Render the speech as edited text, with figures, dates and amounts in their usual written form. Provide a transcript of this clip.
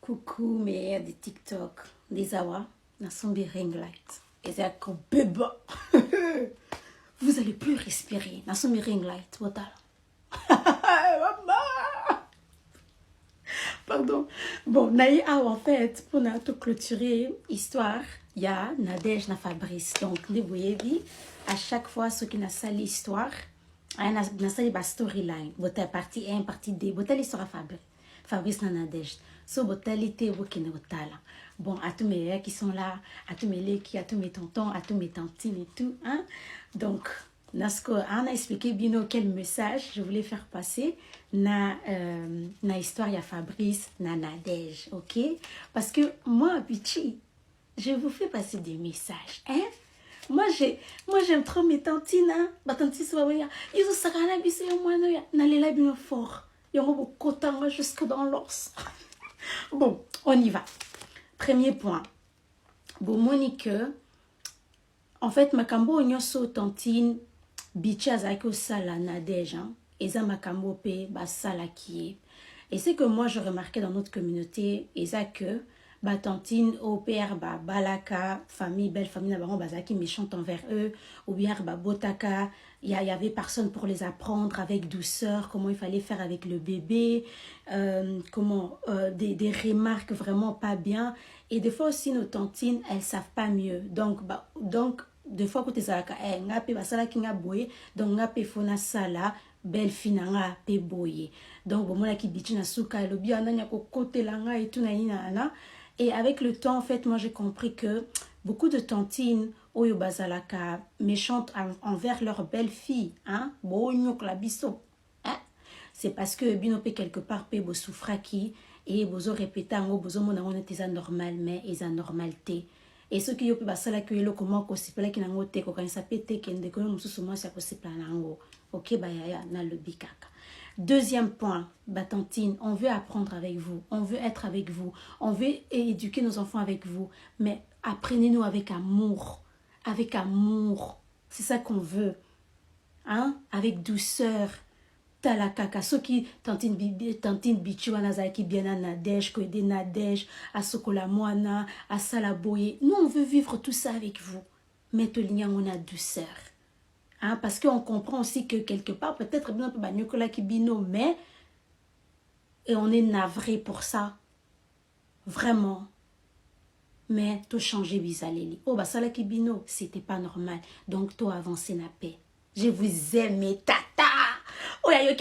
Coucou mes des TikTok, des awa, na sombi ring light. Et c'est comme bébé. Vous allez plus respirer. Na sombi ring light. Voilà. Maman. Pardon. Bon, naï en fait, pour na tout clôturer histoire, il y a Nadège na Fabrice. Donc, les voyez à chaque fois ceux qui n'a pas l'histoire, na sali ba storyline. Bota partie 1, partie 2, bota l'histoire Fabrice na Nadège. So botalité wokine botala. Bon, à tous mes qui sont là, à tous mes léki, à tous mes tontons, à tous mes tantines et tout, hein. Donc, Nasco on a expliqué bien quel message je voulais faire passer na histoire ya Fabrice na Nadège, ok? Parce que moi, Bichi, je vous fais passer des messages, hein? Moi j'aime trop mes tantines, hein? Ma tantine soit ouais, ils ont ça kana biso yo mwana ya na lela bien fort. Yo mo kotanga jusque dans l'os. Bon, on y va. Premier point. Bon, Monique, en fait, makambo nyoso tantine bicha zaki sala Nadège, hein? Eza makambo pe ba sala qui est. Et c'est que moi je remarquais dans notre communauté, eza que ba tantine au père ba balaka famille belle famille na bango bazaki méchante envers eux, ou bien ba botaka il y avait personne pour les apprendre avec douceur comment il fallait faire avec le bébé, des remarques vraiment pas bien. Et des fois aussi nos tantines elles savent pas mieux, donc des fois que tu zaka ngape basala kinga boye, donc ngape fona sala belle finanga pe boye. Donc bon moi qui bichi na suka le bien nanya ko côté langa et tout na. Et avec le temps en fait moi j'ai compris que beaucoup de tantines oyo bazalaka méchantes envers leur belle-fille, hein, bonyok la biso, hein, c'est parce que binope quelque part pe bo souffraki et bozo répéter ngo bozo mona on était normal mais ils a normalité. Et ceux qui yopi basala que yelo comment ko sipela ki nango te ko kanisa pete kende ko mususu moi ça ko sipela nango. OK ba ya na le bikaka. Deuxième point, Batantine, on veut apprendre avec vous, on veut être avec vous, on veut éduquer nos enfants avec vous, mais apprenez-nous avec amour, c'est ça qu'on veut, hein, avec douceur. Talakaka, ceux qui tantine bichu wanazaki bien à Nadège, que des Nadège, à Sokola Moana, à Salaboye. Nous on veut vivre tout ça avec vous, mais te lien on a douceur. Hein, parce qu'on comprend aussi que quelque part, peut-être bien un peu Banyokola Kibino, mais et on est navré pour ça. Vraiment. Mais tout changer Bizaleli. Oh, bah, Sala Kibino, c'était pas normal. Donc, toi, avancez na paix. Je vous aime, mes tata. Oh, y'a yo